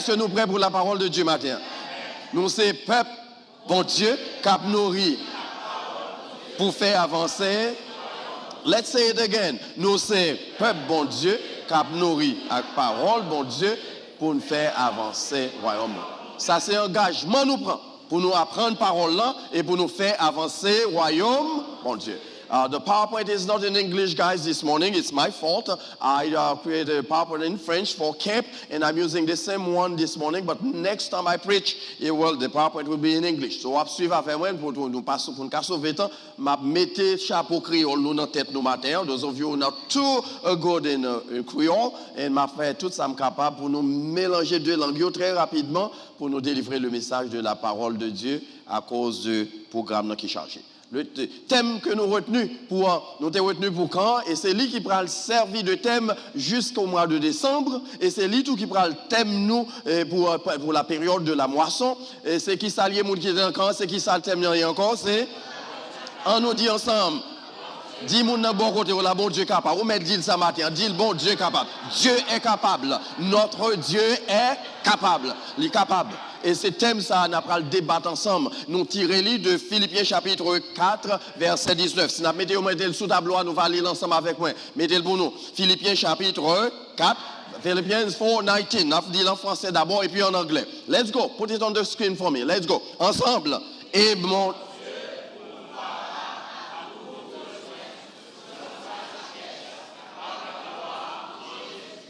Est-ce que nous prêts pour la parole de Dieu matin? Nous, c'est peuple, bon Dieu, cap nourri pour faire avancer. Let's say it again. Nous, c'est peuple, bon Dieu, cap nourri avec parole, bon Dieu, pour nous faire avancer le royaume. Ça, c'est un engagement nous prend pour nous apprendre parole là et pour nous faire avancer le royaume, bon Dieu. The PowerPoint is not in English, guys, this morning. It's my fault. I created a PowerPoint in French for camp, and I'm using the same one this morning. But next time I preach, the PowerPoint will be in English. So, on suivre avec moi pour nous passer pour nous sauver temps. M'a mettez chapeau créole nous dans tête nous matin. Those of you who are not too good in Creole, and m'a fait tout ça capable pour nous mélanger deux langues très rapidement pour nous délivrer le message de la parole de Dieu à cause du programme qui est chargé. Le thème que nous retenu pour quand, et c'est lui qui prend le servi de thème jusqu'au mois de décembre, et c'est lui tout qui prend le thème nous pour la période de la moisson, et c'est qui s'allie moun qui est encore, c'est qui ça le thème n'y encore, c'est on nous dit ensemble. Dis moun nan bon côté, la bon Dieu capable. Ou met dit ça matin, dit le bon Dieu capable. Dieu est capable. Notre Dieu est capable. Il est capable. Et ce thème, ça, on a le débat ensemble. Nous tirons de Philippiens chapitre 4, verset 19. Si nous mettons le sous tableau, nous allons lire ensemble avec moi. Mettez-le pour nous. Philippiens chapitre 4, Philippians 4, 19. Nous dit en français d'abord et puis en anglais. Let's go. Put it on the screen for me. Let's go. Ensemble. Et mon...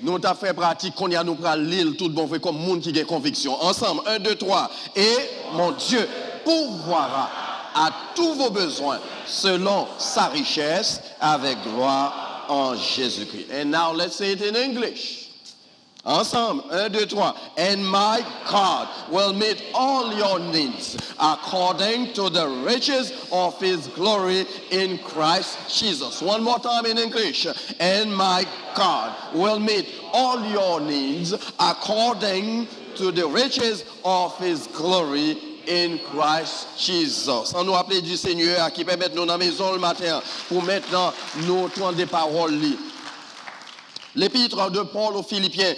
Nous avons fait pratique qu'on y a nous pral l'île tout bon fait comme monde qui a conviction. Ensemble, 1, 2, 3. Et mon Dieu pourvoira à tous vos besoins selon sa richesse avec gloire en Jésus-Christ. And now let's say it in English. Ensemble, 1, 2, 3. And my God will meet all your needs according to the riches of his glory in Christ Jesus. One more time in English. And my God will meet all your needs according to the riches of his glory in Christ Jesus. On nous appelle du Seigneur qui permet de nous dans la maison le matin pour maintenant nous prendre des paroles. L'épître de Paul aux Philippiens,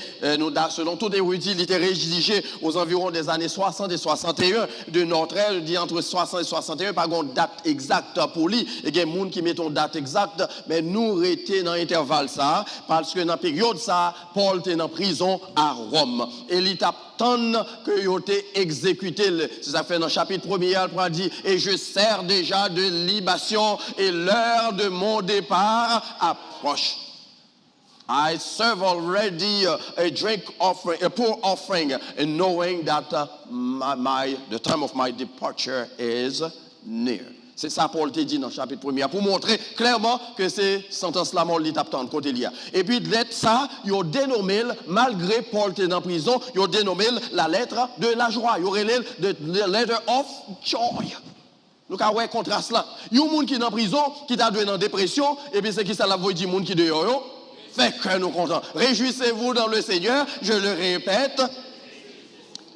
selon tout érudit, il était rédigé aux environs des années 60 et 61 de notre ère, dit entre 60 et 61, pas une date exacte pour lui. Il y a des gens qui mettent une date exacte, mais nous restons dans l'intervalle ça, parce que dans la période ça, Paul était en prison à Rome. Et il attend que il été exécuté. C'est ça fait dans le chapitre 1er, il dit, et je sers déjà de libation et l'heure de mon départ approche. I serve already a drink offering, a poor offering, and knowing that the time of my departure is near. C'est ça Paul te dit dans le chapitre 1er, pour montrer clairement que c'est sentence la mort l'étape tant côté lié. Et puis de lettre ça, ils ont dénommé malgré Paul était en prison, ils ont dénommé la lettre de la joie. Ils ont relé the letter of joy. Nous avons un contraste là. Il y a un monde qui est en prison, qui est dans dépression, et puis c'est qui ça la voix du monde qui est dehors. Fait que nous contents. Réjouissez-vous dans le Seigneur, je le répète.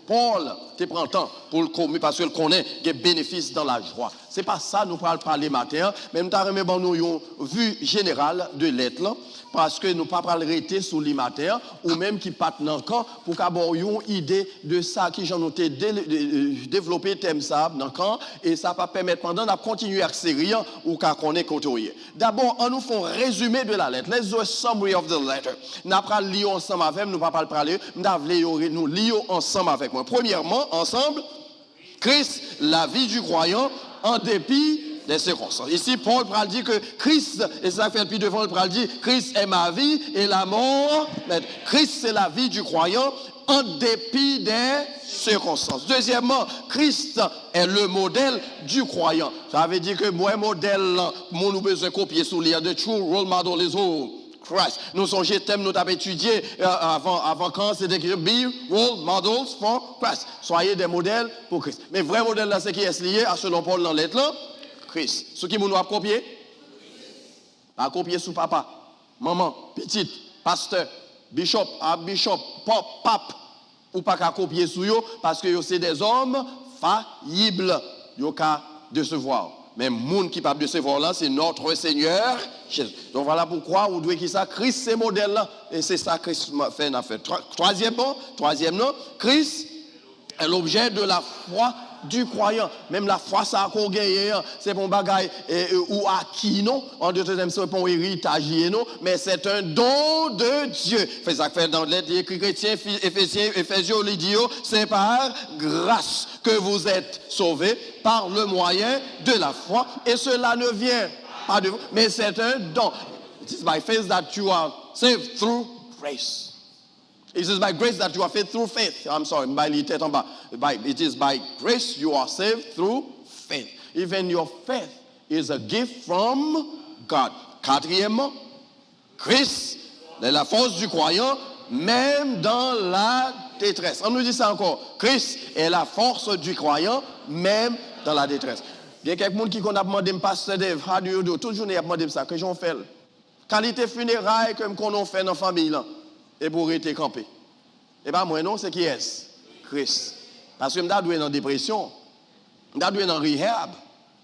Paul, tu prends le temps pour le commettre parce qu'il connaît des bénéfices dans la joie. Ce n'est pas ça nous parlons parler matin, mais nous avons nous une vue générale de l'être là, parce que nous ne pouvons pas arrêter sur les matin ou même qui partent dans le camp pour qu'avoir une idée de ça qui j'en ai développé thème ça dans le camp et ça va permettre pendant de continuer à série ou qu'à connaître côté. D'abord, on nous fait un résumé de la lettre. Let's do a summary of the letter. Nous allons lire ensemble avec nous, pas parler, nous lire ensemble avec moi. Premièrement, ensemble, Christ, la vie du croyant en dépit des circonstances. Ici, Paul va dire que Christ, et ça fait depuis devant, il va dire Christ est ma vie et la mort. Mais Christ, c'est la vie du croyant en dépit des circonstances. Deuxièmement, Christ est le modèle du croyant. Ça veut dire que moi, modèle, moi, nous besoin de copier sous l'île de true role model is who? Christ. Nous sommes thème, nous avons étudié avant quand c'est écrit be role models for Christ. Soyez des modèles pour Christ. Mais vrai modèle là, c'est qui est lié à selon Paul dans l'être là, Christ. Ce qui nous a copié, à copier sous papa, maman, petite, pasteur, bishop, pape, ou pas qu'à copier sous eux parce que c'est des hommes faillibles, ils ont qu'à décevoir. Mais le monde qui peut recevoir là, c'est notre Seigneur Jésus. Donc voilà pourquoi vous devez qui ça, Christ c'est modèle là. Et c'est ça que Christ fait. Troisième nom, Christ est l'objet de la foi du croyant. Même la foi, ça a qu'on gagne, c'est pour un bagage ou acquis, non? En deuxième, c'est pour un héritage, non? Mais c'est un don de Dieu. C'est ça que fait dans l'être écrit chrétien, Éphésiens, il dit, c'est par grâce que vous êtes sauvés par le moyen de la foi. Et cela ne vient pas de vous, mais c'est un don. It is by faith that you are saved through grace. It is by grace that you are saved through faith. I'm sorry, it is by grace you are saved through faith. Even your faith is a gift from God. Quatrièmement, Christ est la force du croyant, même dans la détresse. On nous dit ça encore. Christ est la force du croyant, même dans la détresse. Il y a quelqu'un qui a demandé, pasteur Dave, how do you do? Toute journée, il a demandé ça, que j'en fais. Qualité funérailles comme qu'on fait dans la famille, là. Et pour être campé. Et pas moi non, c'est qui est-ce? Christ. Parce que je suis dans dépression, je suis dans rehab.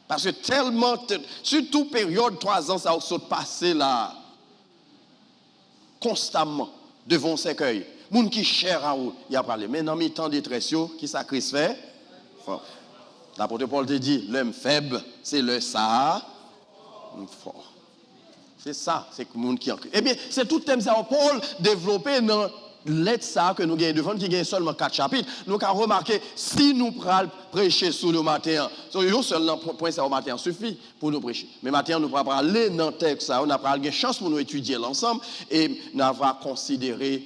Parce que tellement, surtout période 3 ans, ça a passé là, constamment, devant ses cueils. Moun qui cher à vous, il a parlé. Mais dans mes temps de détresse, qui ça Christ fait? L'apôtre Paul te dit, l'homme faible, c'est le ça fort. C'est ça, c'est le monde qui en crie. Eh bien, c'est tout le thème ça, Paul développé dans lettre ça que nous gagnons devant, qui gagne seulement 4 chapitres. Nous avons remarqué, si nous prenons prêcher sous le matin, seulement point ça au matin suffit pour nous prêcher. Mais matin, nous pourrons aller dans le texte, on a une chance pour nous étudier l'ensemble et nous avons considéré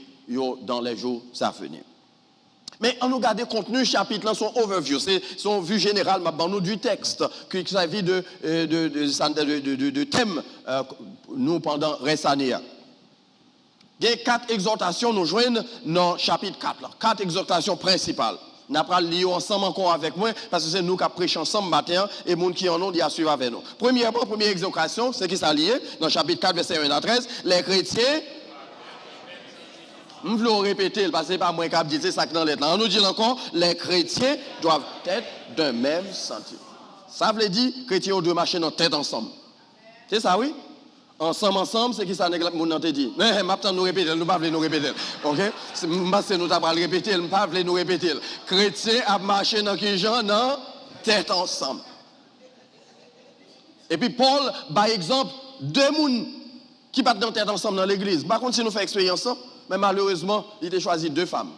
dans les jours à venir. Mais on nous garde contenu chapitre là, son overview, c'est son vue générale nous du texte qui s'agit de thème nous pendant récemment. Il y a 4 exhortations nous joignent dans chapitre 4 là, 4 exhortations principales. Nous allons lire ensemble encore avec moi parce que c'est nous qui prêchons ensemble matin et les gens qui en ont dit à suivre avec nous. Première exhortation, c'est qui s'allie dans chapitre 4 verset 1 à 13, les chrétiens. Je vais le répéter, parce que ce n'est pas moi qui dis c'est ça dans lettre. On nous dit encore, les chrétiens doivent être d'un même sentiment. Ça veut dire que les chrétiens doivent marcher dans tête ensemble. C'est ça, oui? Ensemble, c'est qui ça nègre mon te dit. Mais maintenant nous répéter, nous pas nous répéter. OK? C'est nous avons répéter, nous pas nous répéter. Chrétiens a marché dans qui gens dans tête ensemble. Et puis Paul, par exemple, 2 personnes qui battent dans tête ensemble dans l'église. Par contre, si nous faisons expérience, mais malheureusement, il a choisi 2 femmes.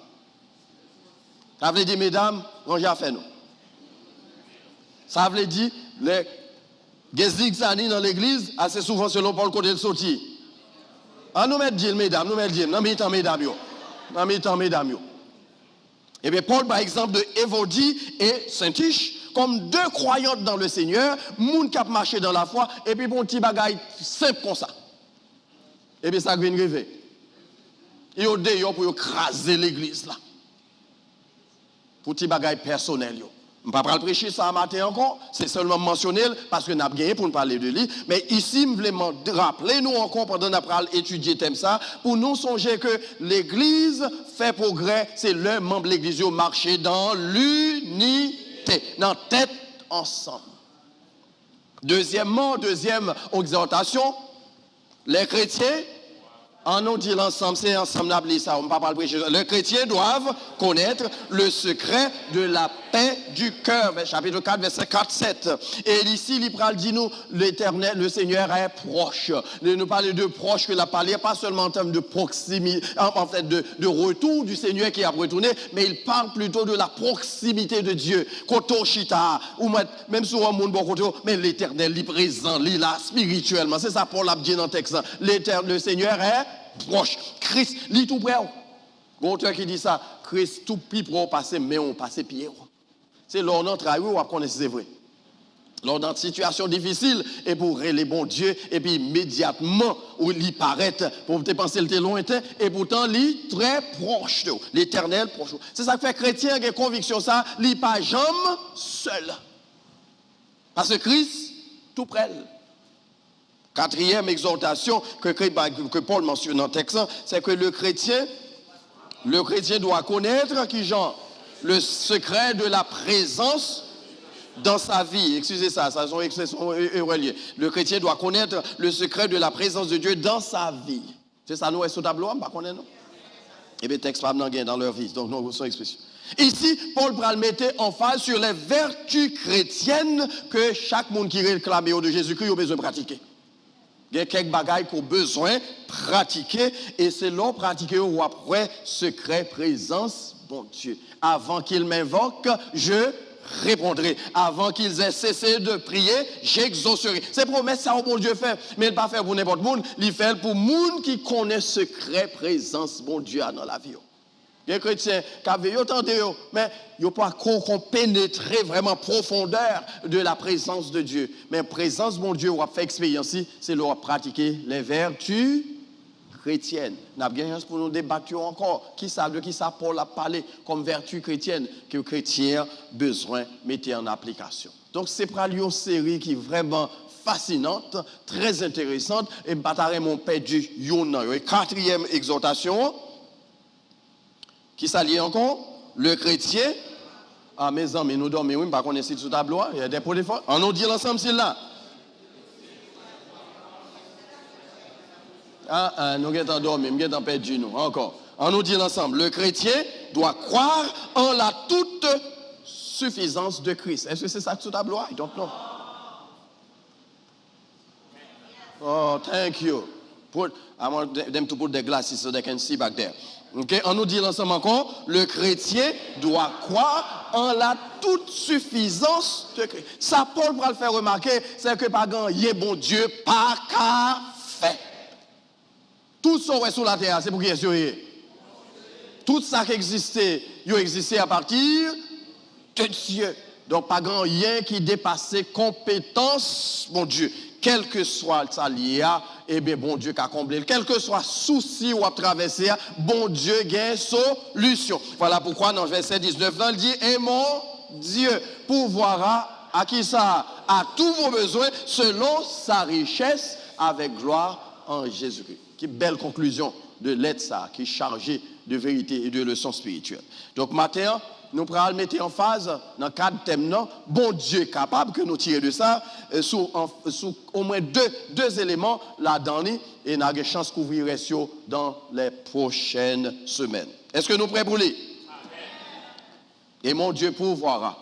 Ça veut dire, mesdames, rangez à faire nous. Ça veut dire, les zigzanis dans l'église, assez souvent selon Paul côté de sortie. Nous mettons dit, mesdames, nous mettons mesdames. Nous mettons mesdames. Et bien, Paul, par exemple, de Évodie et Saint-Tiche, comme 2 croyantes dans le Seigneur, moun qui a marché dans la foi, et puis bon petit bagaille simple comme ça. Et bien, ça vient arriver. Ils ont dehors pour écraser l'église là. Pour petit bagaille personnel. Je ne vais pas prêcher ça matin encore, c'est seulement mentionné parce que nous avons gagné pour nous parler de lui. Mais ici, je voulais rappeler nous encore pendant que nous avons étudié thème ça, pour nous songer que l'église fait progrès, c'est le membre de l'église qui marche dans l'unité, dans tête ensemble. Deuxième exhortation, les chrétiens. En nous dit l'ensemble, c'est ensemble appelé ça, on ne va pas le prêcher. Les chrétiens doivent connaître le secret de la paix du cœur. Chapitre 4, verset 4-7. Et ici, l'Ibral dit nous, l'Éternel, le Seigneur est proche. Nous parlons de proche que la parole, pas seulement en termes de proximité, en fait de retour du Seigneur qui a retourné, mais il parle plutôt de la proximité de Dieu. Koto Shita, ou même souvent, un monde bon côté, mais l'Éternel, il est présent, il est là spirituellement. C'est ça Paul a dit dans le texte. Le Seigneur est proche. Christ, il est tout près. L'auteur qui dit ça, Christ tout plus pour passer, mais on passe pied. C'est lors notre travail où on connaît c'est vrai. Lors d'une situation difficile, et pour les bons dieux, et puis immédiatement, où il paraît, pour te penser qu'il est lointain, et pourtant, il est très proche de l'Éternel proche. C'est ça que fait chrétien qui a conviction ça, il n'est pas jamais seul. Parce que Christ, tout près. 4e exhortation que Paul mentionne dans le texte, c'est que le chrétien doit connaître qui genre le secret de la présence dans sa vie, excusez ça sont expressions reliées. Le chrétien doit connaître le secret de la présence de Dieu dans sa vie. C'est ça, nous, est sous tableau, pas connaître, non? Et bien, texte pas dans leur vie, donc nous, son expression. Ici, Paul va le mettre en phase sur les vertus chrétiennes que chaque monde qui réclame de Jésus-Christ a besoin de pratiquer. Il y a quelques bagailles qu'on a besoin de pratiquer, et c'est là pratiquer ou après secret présence, bon Dieu. Avant qu'il m'invoque, je répondrai. Avant qu'ils aient cessé de prier, j'exaucerai. Ces promesses, ça, bon Dieu fait, mais il ne pas faire pour n'importe monde, il fait pour monde qui connaît secret présence, bon Dieu, dans la vie. Les chrétiens qui avaient entendu, mais ils n'ont pas pénétré vraiment profondeur de la présence de Dieu. Mais présence, mon Dieu, on a fait expérience, c'est leur pratiquer les vertus chrétiennes. Nous avons bien pour nous débattre encore. Qui savent de qui ça Paul a parlé comme vertu chrétienne que les chrétiens ont besoin de mettre en application. Donc, c'est pour une série qui est vraiment fascinante, très intéressante. Et je mon père du Yonan. Quatrième exhortation. Qui s'allie encore? Le chrétien. Ah, mes amis, nous dormons, oui, par contre, ici, sous tableau, il y a des pots de force. On nous dit l'ensemble, c'est là. Nous sommes dormis, nous sommes perdus, nous, encore. On nous dit l'ensemble. Le chrétien doit croire en la toute suffisance de Christ. Est-ce que c'est ça sous tableau? I don't know. Oh, thank you. I want them to put the glasses so they can see back there. Okay? On nous dit ensemble encore, le chrétien doit croire en la toute suffisance de Christ. Ça, Paul va le faire remarquer, c'est que par gagner bon Dieu, pas qu'à fait. Tout ça est sur la terre, c'est pour qui est. Tout ça qui existait, il existait à partir de Dieu. Donc, pas grand rien qui dépasse compétences, mon Dieu. Quel que soit ça lié, eh bien, bon Dieu qui a comblé. Quel que soit souci ou à traverser, bon Dieu gagne solution. Voilà pourquoi dans le verset 19, il dit, et mon Dieu pourvoira à qui ça? À tous vos besoins selon sa richesse avec gloire en Jésus-Christ. Quelle belle conclusion de l'être ça, qui est chargé de vérité et de leçons spirituelles. Donc, matin, nous pourrons mettre en phase dans le cadre thème, bon Dieu capable que nous tirer de ça, sous au moins deux éléments là-dedans, et nous avons une chance de couvrir dans les prochaines semaines. Est-ce que nous sommes prêts pour lui? Et mon Dieu pourvoira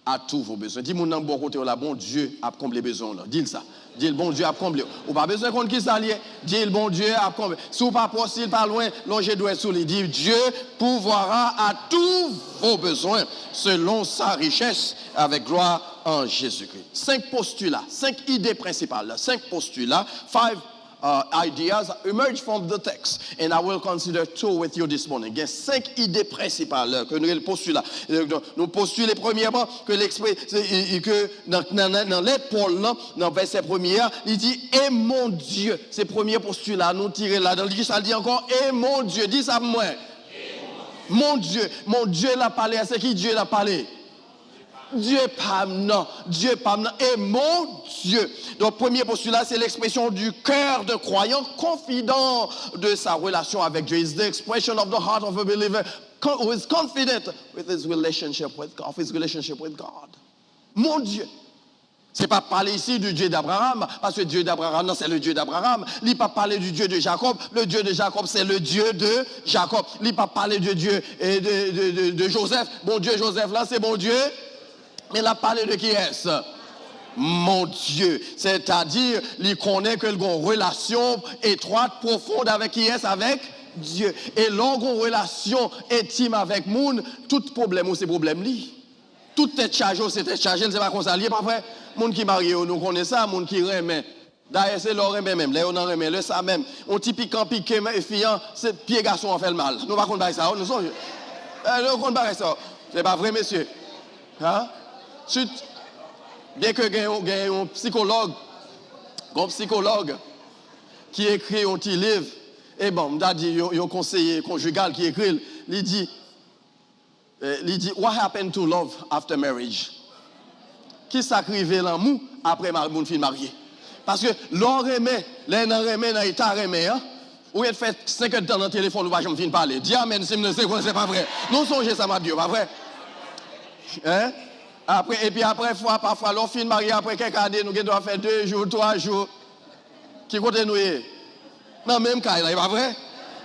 à tous vos besoins. Dis-moi dans bon côté, là, bon Dieu a comblé les besoins. Dis ça. Dis le bon Dieu a comblé. Ou pas besoin qu'on qui s'allie. Dis le bon Dieu a comblé. Si vous pas possible, pas loin, l'ange doit être sous les. Dis Dieu pourvoira à tous vos besoins selon sa richesse avec gloire en Jésus-Christ. 5 postulats, 5 idées principales, 5 postulats, 5 ideas emerge from the text. And I will consider 2 with you this morning. Il y a 5 idées principales que nous postulons. Nous postulons premièrement que dans l'être Paul, dans le verset 1er, il dit et mon Dieu. C'est le premier postulat. Nous tirons là. Dans le ça dit encore et mon Dieu. Dis ça moi. Mon Dieu l'a parlé. C'est qui Dieu l'a parlé? Dieu pas non, et mon Dieu. Donc, premier postulat, c'est l'expression du cœur de croyant confident de sa relation avec Dieu. It's the expression of the heart of a believer who is confident with his relationship with God. Mon Dieu. C'est pas parler ici du Dieu d'Abraham, parce que Dieu d'Abraham, non, c'est le Dieu d'Abraham. Il n'est pas parler du Dieu de Jacob. Le Dieu de Jacob, c'est le Dieu de Jacob. Il n'est pas parler du Dieu de Joseph. Bon Dieu, Joseph, là, c'est bon Dieu. Mais il a parlé de qui est-ce? Mon Dieu. C'est-à-dire, il connaît que une relation étroite, profonde avec qui est-ce? Avec Dieu. Et longue relation intime avec monde, tout problème, c'est problème li. Tout est chargé, c'est chargé, c'est pas comme ça. Il n'est pas vrai. Monde qui marie, nous connaissons ça, monde qui remet. D'ailleurs, c'est leur remet même. Là, on en remet, le ça même. On typique en piqué, mais fiant, c'est pied garçon en fait le mal. Nous ne pouvons pas ça. Nous ne pouvons pas ça. C'est pas vrai, monsieur. Hein? Bien que il y ait un psychologue qui écrit un petit livre, et bon, on a dit, il y a un conseiller conjugal qui écrit, il dit, What happened to love after marriage? Qui s'acrivait l'amour après mon fille marié? Parce que l'on remet, dans l'état remet, hein? Ou il fait 50 ans dans le téléphone, on va jamais parler. Dis amen, c'est pas vrai. Nous songez ça, ma Dieu, pas vrai? Hein? Après, et puis après, parfois, l'on finit marié après quelques années, nous devons faire 2 jours, 3 jours. Qui compte nous y est? Non, même cas, il n'est pas vrai?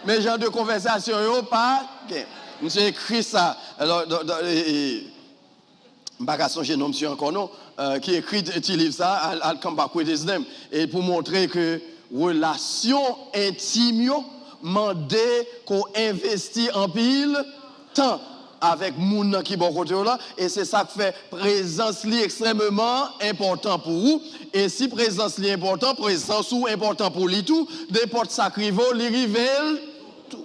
Mais genre de conversation, pas. Monsieur écrit ça. Alors, je ne sais pas si monsieur encore non, qui écrit un livre ça, I'll come back with his name. Et pour montrer que relation intime, mandé qu'on investit en pile temps avec moun qui bon côté là, et c'est ça qui fait présence li extrêmement important pour vous. Et si présence li important, présence ou important pour lui tout, n'importe sacrivo li rivel tout.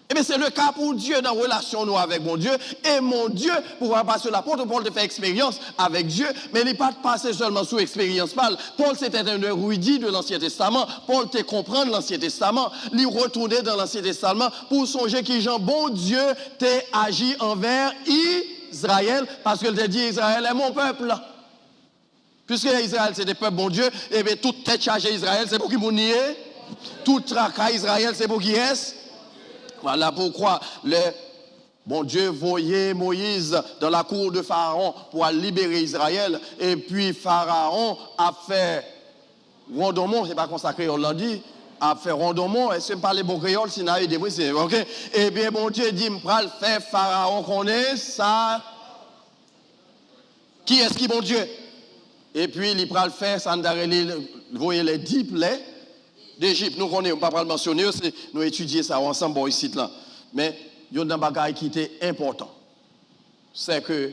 Et bien c'est le cas pour Dieu dans la relation nous avec mon Dieu. Et mon Dieu, pour passer l'apôtre Paul de faire expérience avec Dieu, mais il n'est pas passé seulement sous expérience. Paul c'était un érudit de l'Ancien Testament. Paul te comprendre l'Ancien Testament, il retourner dans l'Ancien Testament pour songer qui Jean, bon Dieu, t'es agi envers Israël, parce qu'il t'a dit Israël est mon peuple. Puisque Israël c'est des peuples, bon Dieu, et bien toute tête chargée Israël, c'est pour qui mounier. Tout tracas Israël, c'est pour qui est. Voilà pourquoi le bon Dieu voyait Moïse dans la cour de Pharaon pour libérer Israël. Et puis Pharaon a fait rondomont, c'est pas consacré, on l'a dit, a fait rondomont, et c'est pas les bons créoles, sinon il est débris, ok? Et bien bon Dieu dit, m'pral faire Pharaon qu'on est, ça. Qui est-ce qui bon Dieu? Et puis il pral faire, ça vous voyez les 10 plaies d'Égypte. Nous connaissons, on ne va pas le mentionner, nous étudions ça ensemble bon, ici. Là. Mais il y a un bagage qui était important. C'est que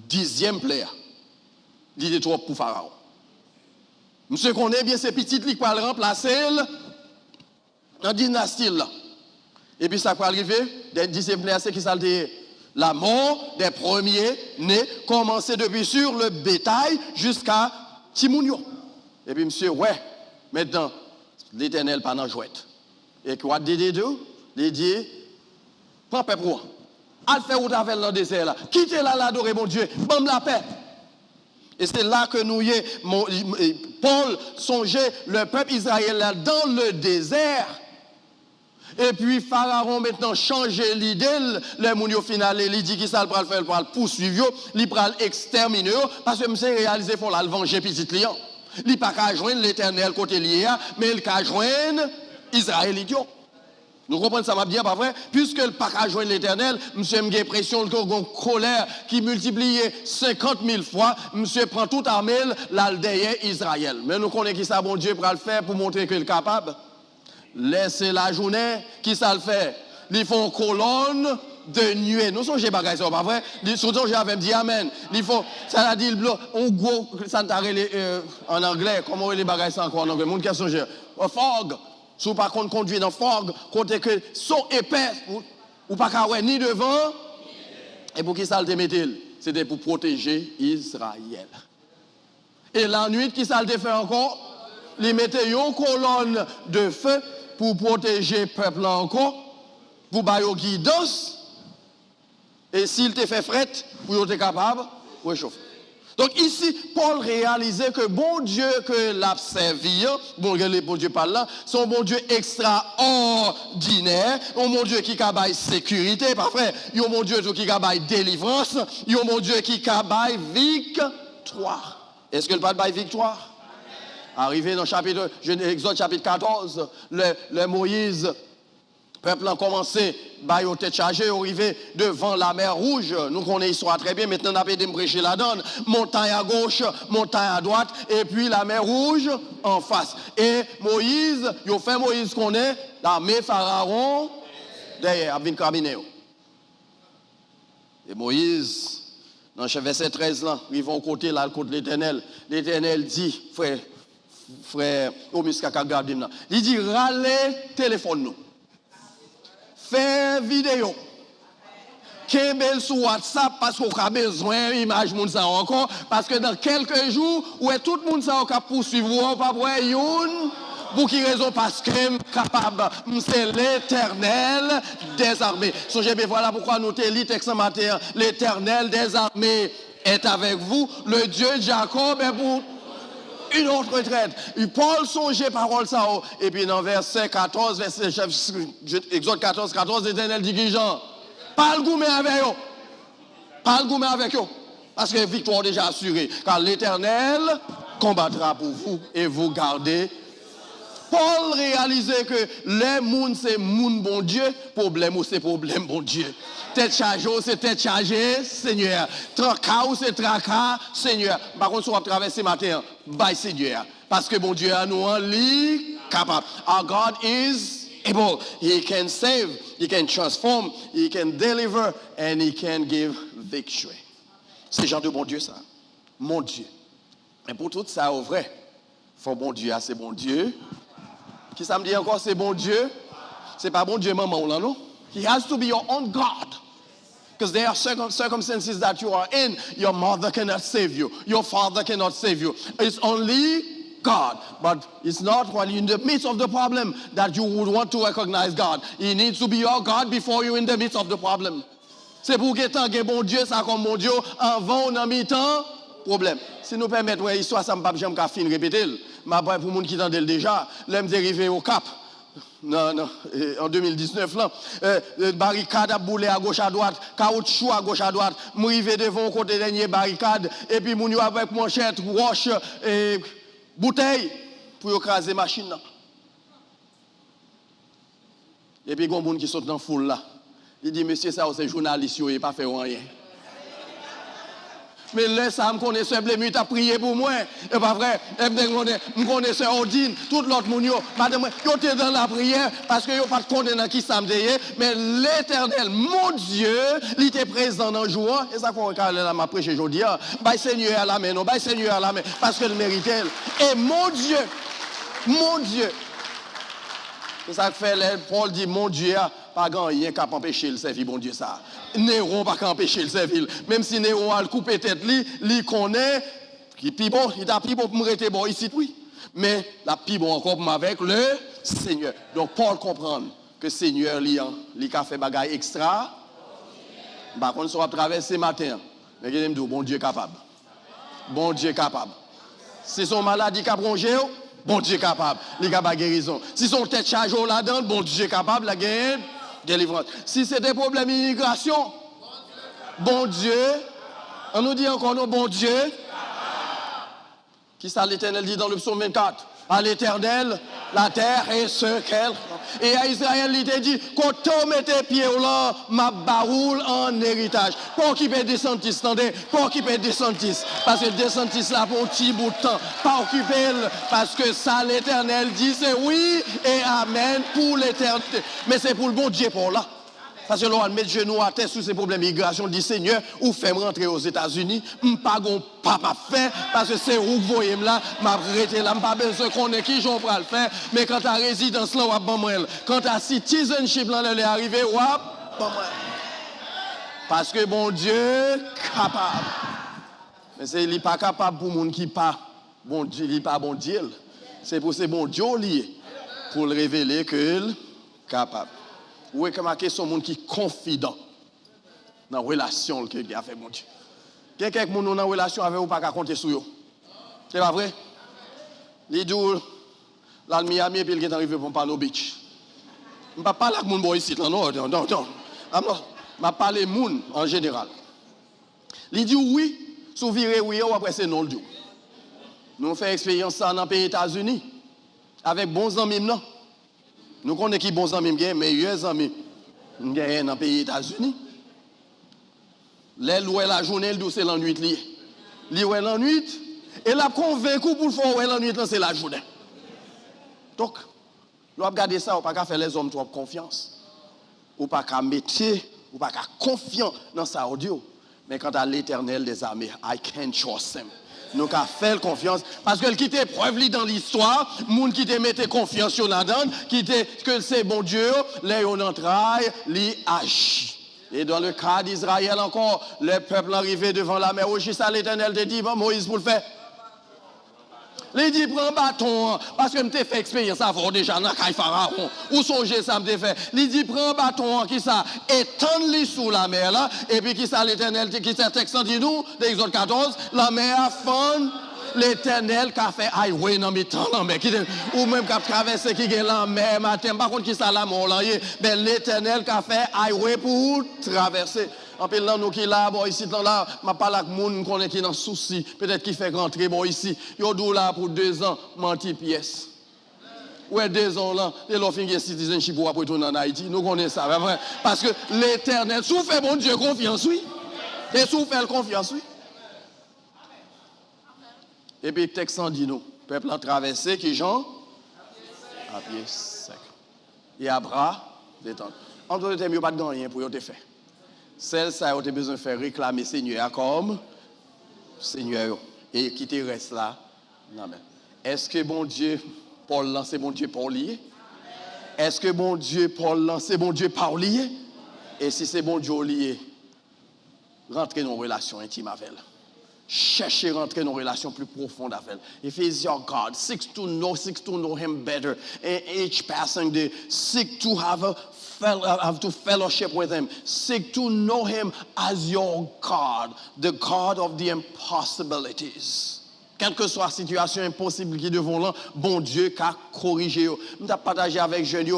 10e player, il était trop pour Pharaon. Monsieur connaît bien ces petites qui va le remplacer dans la dynastie. Là. Et puis ça va arriver, des 10e player, c'est qui ça le dit? La mort des premiers nés, commencer depuis sur le bétail jusqu'à Timounio. Et puis monsieur, ouais. Maintenant, l'Éternel pas dans jouette. Et quoi dit deux? Il dit, prends paix pour moi. Al faire route avec le désert là. Quittez là l'adorer mon Dieu. Bam la paix. Et c'est là que nous y est. Paul songeait le peuple Israël dans le désert. Et puis Pharaon maintenant changer l'idée, le moun yo final, il dit qu'il ça va faire pour poursuivre, il va exterminer parce que monsieur réalisé pour la venger petit client. Il pas qu'à joindre l'Éternel côté lié, mais il qu'à joindre Israël idiot. Nous comprenons ça m'a bien pas vrai, puisque le pas qu'à joindre l'Éternel, monsieur me pression de colère qui multipliait 50 000 fois, monsieur prend toute armée là derrière Israël. Mais nous connaissons qui ça bon Dieu pour le faire pour montrer qu'il est capable. Laissez la journée, qui ça le fait? Ils font colonne de nuée. Nous sommes chez Bagay, c'est pas vrai? Surtout, j'avais dit Amen. Il faut, ça a dit, on gros, ça en anglais, comment les bagages ça encore en anglais? Mon qui a songé. Fog. Si vous par contre conduire dans fog, comptez que sont épais, ou pas qu'à ni devant, et pour qui ça le met-il? C'était pour protéger Israël. Et la nuit, qui ça le fait encore? Ils mettaient une colonne de feu pour protéger le peuple encore, pour bailler guidance. Et s'il te fait fret, pour être capable, de réchauffer. Donc ici, Paul réalisait que bon Dieu que l'a servi, bon Dieu parle là, son bon Dieu extraordinaire, un bon Dieu qui a sécurité, parfait, un bon Dieu qui a délivrance, un bon Dieu qui a victoire. Est-ce que le pas de victoire? Arrivé dans chapitre, Exode chapitre 14, le Moïse, peuple a commencé, au tête chargée, arrivé devant la mer Rouge. Nous connaissons l'histoire très bien, maintenant on a de prêcher la donne. Montagne à gauche, montagne à droite, et puis la mer Rouge en face. Et Moïse, il fait Moïse qu'on est, l'armée Pharaon, derrière, avec cabinet. Et Moïse, dans le verset 13, là, ils vont côté là, côté l'Éternel. L'Éternel dit, frère, il dit, râlez, téléphone nous. Fais vidéo. Kembel sur WhatsApp parce qu'on a besoin d'image moun ça encore. Parce que dans quelques jours, où est tout le monde ça va poursuivre, ou pas pour une. Pour qui raison? Parce que capable, c'est l'Éternel des armées. Songez bien, voilà pourquoi nous te lit texte matin. L'Éternel des armées est avec vous. Le Dieu de Jacob est pour une autre retraite. Paul songeait parole ça. Et puis dans verset 14, Exode 14, l'Éternel dit Jean, pas le gourmet avec eux. Pas le gourmet avec eux. Parce que la victoire est déjà assurée. Car l'Éternel combattra pour vous et vous gardez. Paul réalisait que les moun c'est moun bon Dieu, problème ou c'est problème bon Dieu. Tête chargée, c'est tête chargée, Seigneur. Tracas ou c'est tracas, Seigneur. Par contre, si on va traverser matin, bye Seigneur. Parce que bon Dieu a nous en lit capable. Our God is able. He can save, he can transform, he can deliver, and he can give victory. C'est genre de bon Dieu ça. Mon Dieu. Et pour tout ça, au vrai, faut bon Dieu, c'est bon Dieu. Qui ça me dit encore, c'est bon Dieu? C'est pas bon Dieu, maman, là, non? He has to be your own God. Because there are circumstances that you are in. Your mother cannot save you. Your father cannot save you. It's only God. But it's not when you're in the midst of the problem that you would want to recognize God. He needs to be your God before you're in the midst of the problem. C'est pour que tant que bon Dieu, ça comme bon Dieu, avant on a mis temps, problème. Si nous permettons l'histoire, ça ne va pas jamais fin répéter. Mais pour les gens qui entendent déjà, l'homme dérivé au Cap. Non, en 2019, là, barricade à bouler à gauche à droite, caoutchouc à gauche à droite, m'arriver devant le côté dernier barricade, et puis mon avec manchette, roche et bouteille pour écraser la machine. Là. Et puis il y a un monde qui saute dans la foule là. Il dit, monsieur, ça, c'est journaliste, il n'a pas fait rien. Mais là, ça me connaît, ce blémut a prié pour moi. C'est pas vrai. Je connais ce Odine, tout l'autre monde. Madame, yo était dans la prière parce que yo pas de compte dans qui ça me dit. Mais l'Éternel, mon Dieu, il était présent dans le jour. Et ça, quand elle m'a prêché aujourd'hui, bah, Seigneur à la main, non, bah, Seigneur à la main, parce qu'elle méritait. Et mon Dieu, c'est ça que fait, Paul dit, mon Dieu, pas rien qu'à empêcher le servir, bon Dieu, ça. Néron pas qu'à empêcher le servir. Même si Néron a le coupé tête, il connaît, il est bon, il a pris bon pour me rester bon ici, oui. Mais la plus bon encore pour avec le Seigneur. Donc, Paul comprend que le Seigneur, il a fait bagaille extra. Par contre, ça va traverser matin. Mais il me dit, bon Dieu capable. Bon Dieu capable. Si son maladie qui a rongé, bon Dieu capable, il n'y a pas de guérison. Si son tête chargée là-dedans, bon Dieu capable, la guérison, délivrance. Si c'est des problèmes d'immigration, bon Dieu, on nous dit encore non, bon Dieu. Qui ça l'Éternel dit dans le psaume 24? À l'Éternel, la terre et ce qu'elle. Et à Israël, il te dit, quand tu mets tes pieds là, ma baroule en héritage. Pour qui peut descendre, attendez, pour qui peut descendre. Parce que descendre là pour un petit bout de temps. Pas occuper, parce que ça, l'Éternel dit, c'est oui et amen pour l'éternité. Mais c'est pour le bon Dieu pour là. Parce que l'on met genoux à terre sur ces problèmes d'immigration, dit Seigneur, ou fait rentrer aux États-Unis, pas papa fait, parce que c'est où vous voyez là, m'a arrêté là, pas besoin qu'on ait qui j'en prends le faire, mais quand ta résidence là, ou quand ta citizenship là, elle est arrivée, ou parce que bon Dieu capable. Mais c'est il pas capable pour monde qui pas bon Dieu, il pas bon Dieu. C'est pour ces bon Dieu lié pour le révéler qu'il est capable. Ou est-ce que ma question monde qui est confident dans la relation qu'il a fait mon Dieu. Quelqu'un qui est dans relation avec vous pas qu'à compter sur vous. C'est pas vrai? Il dit là Miami et puis il est arrivé pour Palm Beach. Je ne parle pas avec mon boy ici non. Je parle de moun en général. Il dit oui, si vous virez oui ou après c'est non le dit. Nous faisons expérience ça dans les pays États-Unis avec bons amis non. Nous connaissons qui bons amis, meilleurs amis dans les pays États-Unis. L'aile où est la journée, c'est la nuit. Li où est la nuit, et la convaincu pour faire où est la nuit, c'est la journée. Donc, nous avons gardé ça, on ne peut pas faire les hommes trop confiance. On ne peut pas mettre, on ne peut pas confiant dans sa audio. Mais quant à l'Éternel des armées, I can trust him. Nous avons fait confiance. Parce que qui était preuve dans l'histoire, les gens qui te mettent confiance sur la donne, qui te que c'est bon Dieu, les on entraille, les agit. Et dans le cas d'Israël encore, le peuple arrivé devant la mer Rouge, ça l'Éternel te dit, bon, Moïse pour le faire. Il dit, prends bâton, parce que je t'ai fait expérience avant déjà dans le Pharaon. Ou songez ça, me fait. Il dit, prends bâton, qui ça, étends-les sous la mer là, et puis qui ça l'Éternel, qui ça texte dit nous, d'Exode 14, la mer a fond, l'Éternel qui a fait highway dans mes temps, ou même qui a traversé qui est la mer matin, par contre qui ça la mort là, ben l'Éternel qui a fait highway pour traverser. En pile là, nous qui là, bon, ici, là, je parle avec les gens qui sont dans souci, peut-être qui fait rentrer, bon, ici, ils sont là pour 2 ans, menti pièce. Ouais, 2 ans là, et l'on finit citizenship pour après tourner en Haïti. Nous connaissons ça, vrai? Parce que l'éternel, sous fait bon Dieu confiance, oui. Et sous fait confiance, oui. Et puis, le texte en dit nous, peuple a traversé, qui Jean? À pied sec. Et à bras détendus. En d'autres termes, il n'y a pas de rien pour te faire. Celle, ça a besoin de faire réclamer Seigneur comme Seigneur. Et qui te reste là? Non, mais. Est-ce que bon Dieu, Paul là, c'est bon Dieu Paul lié? Est-ce que bon Dieu, Paul là, c'est bon Dieu Paul lié? Et si c'est bon Dieu lié, rentrez dans une relation intime avec elle. Cherchez à rentrer dans une relation plus profonde avec elle. If he's your God, seek to know him better. And each passing day, seek to have to fellowship with him. Seek to know him as your God, the God of the impossibilities. Quelle que soit la situation impossible qui devant là, bon Dieu qu'a corrigé. Nous avons partagé avec jeunes,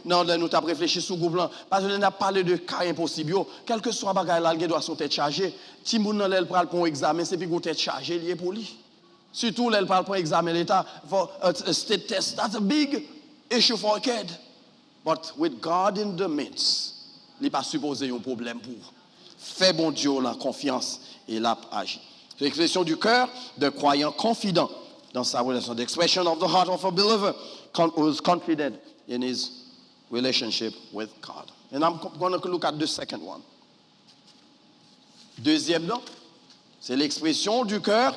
nous avons réfléchi sur le groupe là, parce que nous avons parlé de cas impossibles. Quel que soit le bagage là, il doit son tête chargée. Si vous avez pour un examen, c'est puis vous tête chargée, lié pour lui. Surtout, elle parle pour un examen l'État, for a state test, that's a big issue for a kid. But with God in the midst, il n'est pas supposé un problème pour. Fais bon Dieu la confiance et l'a agi. C'est l'expression du cœur de croyant confident dans sa relation. The expression of the heart of a believer who is confident in his relationship with God. And I'm going to look at the second one. Deuxième, c'est l'expression du cœur,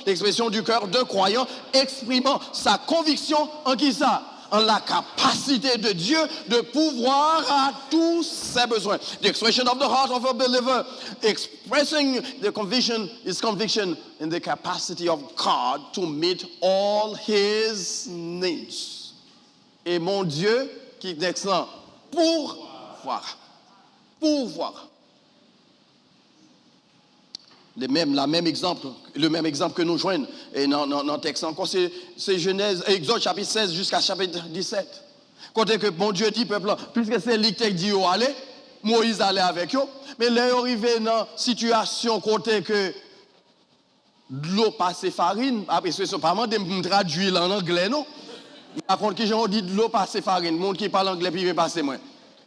l'expression du cœur de croyant exprimant sa conviction en qui ça? En la capacité de Dieu de pouvoir à tous ses besoins. The expression of the heart of a believer expressing the conviction, his conviction in the capacity of God to meet all his needs. Et mon Dieu qui est excellent pour voir. Le même exemple que nous joignons dans le texte encore, c'est Genèse, Exode chapitre 16 jusqu'à chapitre 17. Quand que bon Dieu dit peuple, puisque c'est lui qui dit allez, Moïse allait avec eux, mais là il arrivé dans une situation côté que l'eau passe farine, après c'est pas moi de me traduire en anglais non. Par contre qui j'ai dit de l'eau passe farine, monde qui parle anglais puis il passer moins.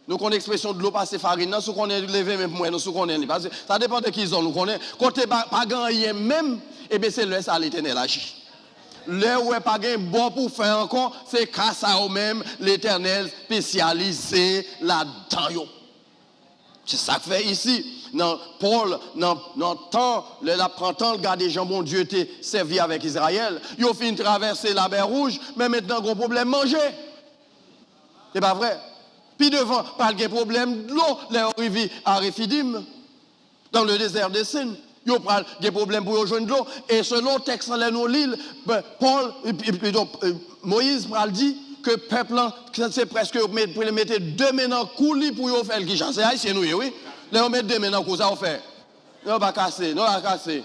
Nous connaissons l'expression de l'eau passer farine, nous connaissons lever même moi, nous connaissons parce que ça dépend de qui ils ont, nous connaissons. Côté pas gagner même, et bien c'est là ça l'Éternel agit. Là où pas gagner bon pour faire encore, c'est grâce à eux-mêmes l'Éternel spécialisé là-dedans. C'est ça que fait ici. Dans Paul, dans temps, le printemps, le gars des gens, bon Dieu, était servi avec Israël. Ils ont fini de traverser la mer Rouge, mais maintenant, gros problème, manger. C'est pas vrai? Puis devant, pas de problème de l'eau, les arrivés à Rephidim, dans le désert des Sines. Ils ont des problèmes pour rejoindre de l'eau. Et selon le texte dans l'île, Moïse dit que le peuple, c'est presque pour mettre 2 mains dans le coulis pour faire le guichet. C'est haïtien, oui. Là, on met 2 mains dans le coulis, ça on fait. Non, pas casser, non, pas casser.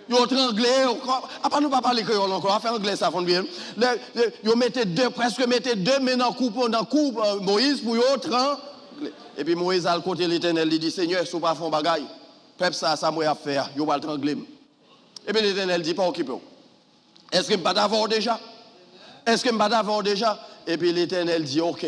Ils ont anglais, après nous pas parler créole encore, on va faire anglais ça fond bien. Ils mettaient presque 2 mains dans le cou Moïse pour autre. Et puis Moïse à le côté de l'Éternel, il dit Seigneur, si vous pas font bagaille, peuple ça moi à faire, ils va trangler. Et puis l'Éternel dit pas occupé. Est-ce que me pas d'avoir déjà? Et puis l'Éternel dit OK.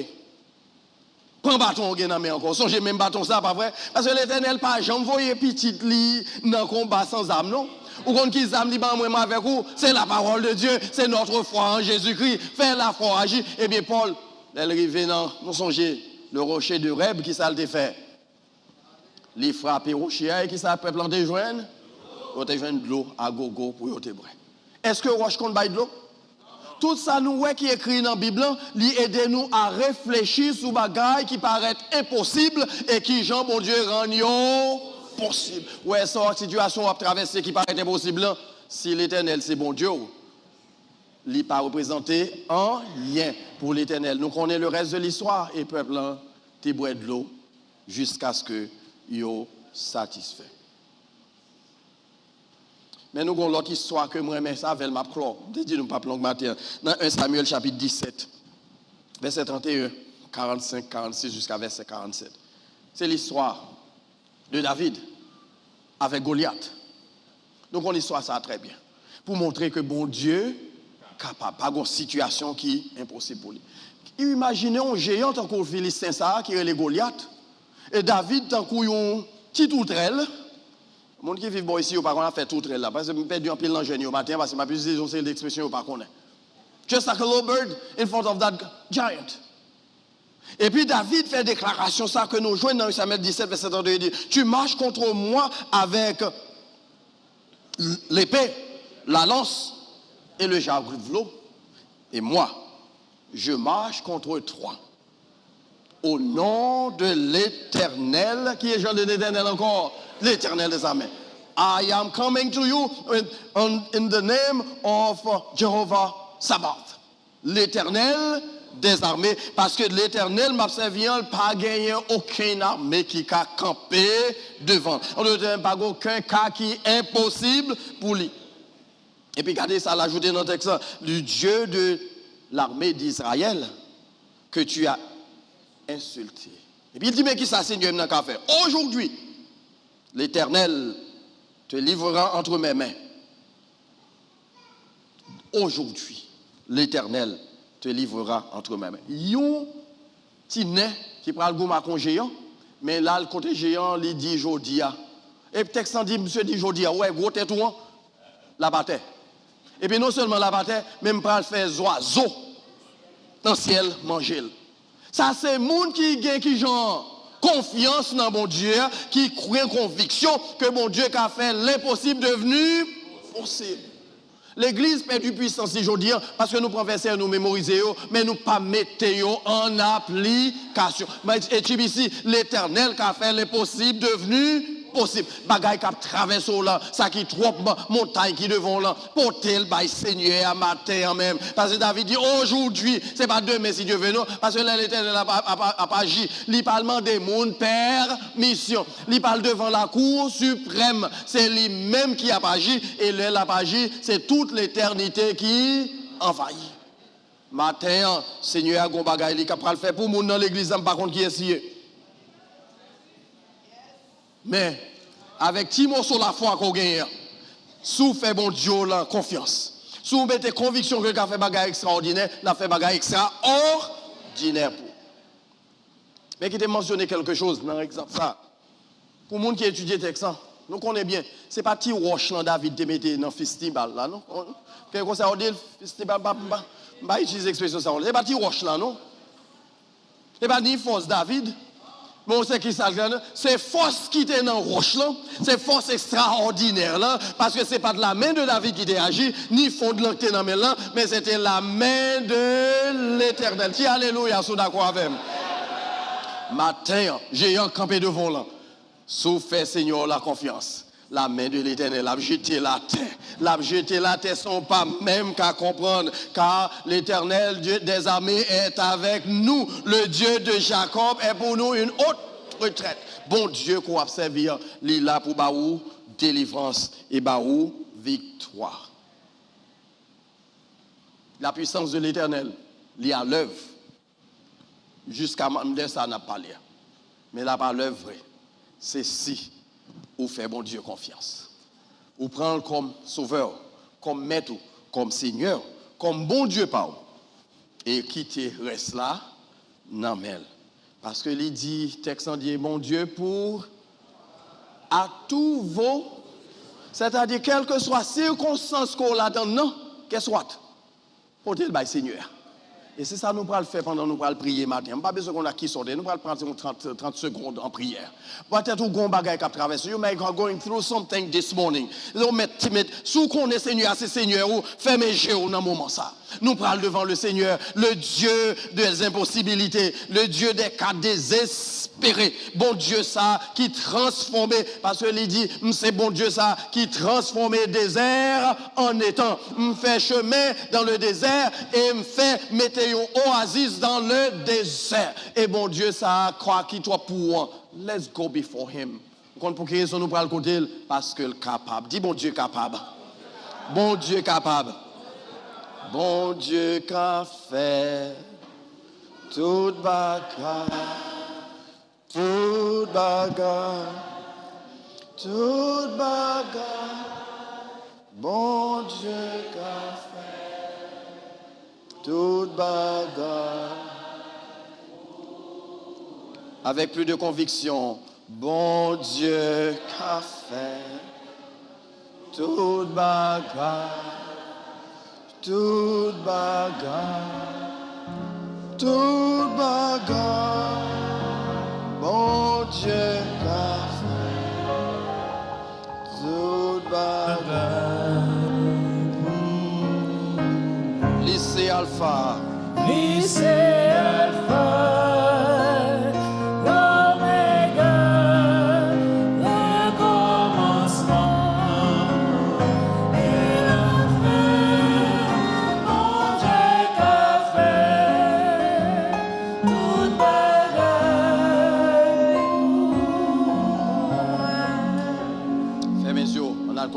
Prends bâton dans main encore. Songez même bâton ça pas vrai parce que l'Éternel pas jamais voyer petite li dans combat sans âme non. Ou qu'on qui âme li ban moi avec vous, c'est la parole de Dieu, c'est notre foi en Jésus-Christ. Faire la foi agir. Et bien Paul, elle arrive dans nous songez le rocher de Reb qui ça le fait. Les frapper rocher et qui ça peuple en joindre. On te joindre de l'eau à gogo pour te brûler. Est-ce que roche qu'on baille de l'eau? Tout ça nous qui est écrit dans la Bible, lui aide nous à réfléchir sur des bagailles qui paraissent impossibles et qui Jean bon Dieu rend possible. Ouais, ça situation à traverser qui paraît impossible, si l'Éternel c'est bon Dieu, il n'est pas représenté en rien pour l'Éternel. Nous connaissons le reste de l'histoire et le peuple t'es boit de l'eau jusqu'à ce que yo satisfait. Mais nous avons l'autre histoire que moi, mais ça, avec ma clore. Je dis nous pas plomb matin. Dans 1 Samuel chapitre 17, verset 31, 45, 46 jusqu'à verset 47. c'est l'histoire de David avec Goliath. Donc on histoire ça très bien. Pour montrer que bon Dieu est capable, pas une situation qui est impossible pour lui. Imaginez un géant tant que Philistin ça qui est les Goliath et David tant qu'un petit outrelle. Les gens qui vivent ici, ils ne pas fait outrelle là parce que je perdu un pile d'ingénieur au matin parce que ma plus c'est l'expression pas connaît. Just like a little bird in front of that giant. Et puis David fait déclaration ça que nous jouons dans Samuel 17 verset 32, il dit tu marches contre moi avec l'épée, la lance et le javelot et moi je marche contre toi. Au nom de l'Éternel, qui est Jean de l'Éternel encore? L'Éternel des armées. I am coming to you in the name of Jehovah Sabaoth. L'Éternel des armées, parce que l'Éternel m'a servi, pas gagné aucune armée qui a campé devant. On ne pas aucun cas qui est impossible pour lui. Et puis regardez ça, l'ajouter dans le texte, le Dieu de l'armée d'Israël que tu as insulté. Et puis il dit, mais qui ça, Seigneur, n'a qu'à faire? Aujourd'hui, l'Éternel te livrera entre mes mains. Aujourd'hui, l'Éternel te livrera entre mes mains. Yon petit nez qui prend le goût à géant, mais là, le côté géant, il dit Jodia. Et le texte dit, monsieur dit Jodia, ouais, gros tête ou la bataille. Et puis non seulement la bataille, même pas le faire oiseaux dans le ciel manger. Ça c'est monde qui genre confiance dans bon Dieu, qui croit conviction que bon Dieu a fait l'impossible devenu possible. L'église perd du puissance aujourd'hui parce que nous professeurs nous mémoriser mais nous pas mettre en application. Et tu ici l'Éternel qui a fait l'impossible devenu possible. Bagaille qui traverse là, ça qui trop montagne qui devant là, porter le bail Seigneur à matin même. Parce que David dit aujourd'hui, c'est pas demain si Dieu veut non, parce que l'Éternel a pas agi. Il parle des mondes permission. Il parle devant la cour suprême. C'est lui-même qui a pas agi et le a pas agi, c'est toute l'éternité qui envahit. Matin, Seigneur a gon bagaille li capable faire pour moun dans l'église par contre qui est scié. Mais avec Timo sur la foi qu'on gagne, sous fait bon Dieu la confiance. Sous mettez conviction que qu'a fait bagaille extraordinaire, l'a fait bagaille extraordinaire pour. Mais qui t'a mentionné quelque chose dans l'exemple ça. Pour les gens qui étudient le texte, nous connaissons bien. Ce n'est pas petit roche là David te mette dans le festival là, non? Quelque chose ça on dit le festival pas utiliser l'expression ça. C'est pas petit roche là, non? C'est pas ni force David. Mais on sait qui ça, c'est force qui était dans roche là, c'est force extraordinaire là, parce que c'est pas de la main de David qui était agi, ni fond de l'encre dans main là, mais c'était la main de l'Éternel. Qui alléluia, sous d'accord avec moi. Matin, j'ai campé devant là, sous fait Seigneur la confiance. La main de l'Éternel a jeté la terre. L'a jeté la terre sans pas même qu'à comprendre. Car l'Éternel Dieu des armées est avec nous. Le Dieu de Jacob est pour nous une haute retraite. Bon Dieu qu'on va servir, il est là pour baou délivrance et baou victoire. La puissance de l'Éternel, il est à l'œuvre. Jusqu'à même ça n'a pas parlé. Mais là, pas l'œuvre vraie. C'est si. Ou fait bon Dieu confiance. Ou prendre comme sauveur, comme maître, comme seigneur, comme bon Dieu par et quitter reste là, non mais. Parce que il dit, texte dit, bon Dieu pour à tous vos, c'est-à-dire quelle que soit circonstance qu'on a dans non, qu'est-ce soit, portez le bail Seigneur. Et c'est ça que nous allons faire pendant nous allons prier matin. Nous n'avons pas besoin qu'on a qui sorte. Nous allons prendre 30 secondes en prière. Peut-être que vous avez des choses qui traversent. You may be going through something this morning. Si qu'on est Seigneur, c'est Seigneur, fermez les yeux dans ce moment ça. Nous parlons devant le Seigneur, le Dieu des impossibilités, le Dieu des cas désespérés. Bon Dieu ça qui transforme, parce qu'il dit, c'est bon Dieu ça qui transforme le désert en étang. Me fait chemin dans le désert et me fait mettre une oasis dans le désert. Et bon Dieu ça croit qu'il soit pour. Let's go before him. Pour quelle raison nous parlons côté parce qu'il est capable. Dis bon Dieu capable. Bon Dieu capable. Bon Dieu qu'a fait toute bagarre, toute bagarre, toute bagarre, bon Dieu qu'a fait, toute bagarre. Avec plus de conviction, bon Dieu qu'a fait, toute bagarre, toute bagarre, toute bagarre, bon Dieu qu'a fait, toute bagarre. Lycée Alpha, Lycée Alpha.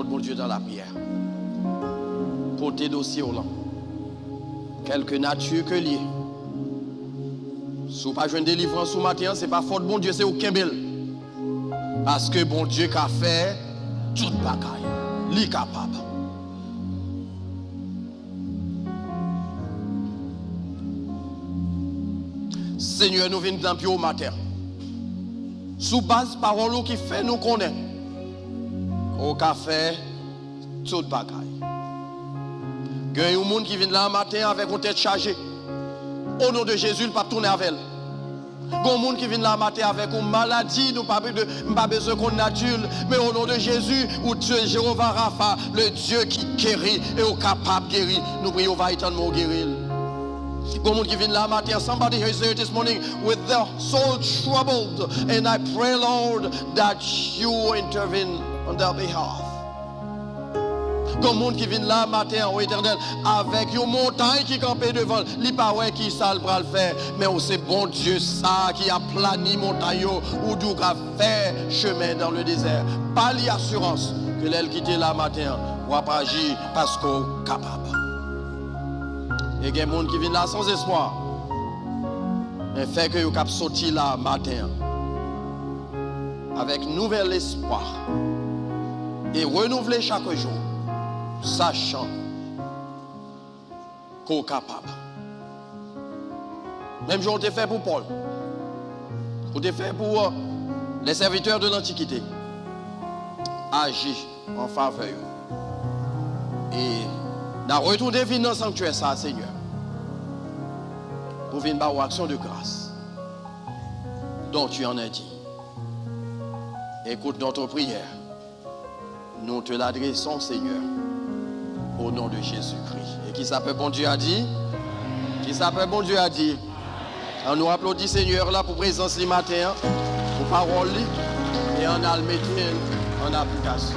Bon Dieu dans la prière. Pour tes dossiers là. Quelque nature que lié. Si vous pas jouer une délivrance ce matin, c'est pas faute bon Dieu, c'est au Kembel. Parce que bon Dieu qu'a fait toute bagaille. Li capable. Seigneur, nous venons dans le matin. Sous base parole qui fait nous connaître. Au café, toute bagaille. Il y a des gens qui viennent là le matin avec une tête chargée. Au nom de Jésus, il ne peut pas tourner avec elle. Il y a des gens qui viennent là le matin avec une maladie, nous n'avons pas besoin qu'on nature. Mais au nom de Jésus, ou Dieu Jéhovah Rapha, le Dieu qui guérit et est capable de guérir, nous prions, va éternellement guérir. Il y a des gens qui viennent là le matin. Somebody here is here this morning with their soul troubled. And I pray, Lord, that you intervene on their behalf. Comme monde qui vient là matin au éternel avec une montagne qui campait devant, li pas ouais qui ça le bras le faire, mais c'est bon Dieu ça qui a plani montagne ou d'où a fait chemin dans le désert. Pas l'assurance que l'elle quitte là matin ou pas agir parce qu'on est capable. Et il y a des gens qui viennent là sans espoir. Mais fait que vous cap sorti là matin avec nouvel espoir. Et renouveler chaque jour, sachant qu'on est capable. Même jour, on t'a fait pour Paul. On t'a fait pour les serviteurs de l'Antiquité. Agir en faveur. Et dans retourner venir dans le sanctuaire, ça, Seigneur. Pour venir par action de grâce dont tu en as dit. Écoute notre prière. Nous te l'adressons, Seigneur, au nom de Jésus-Christ. Et qui s'appelle bon Dieu a dit? Qui s'appelle bon Dieu a dit? On nous applaudit, Seigneur, là pour présence ce matin, pour parole, et on a le mettre en application.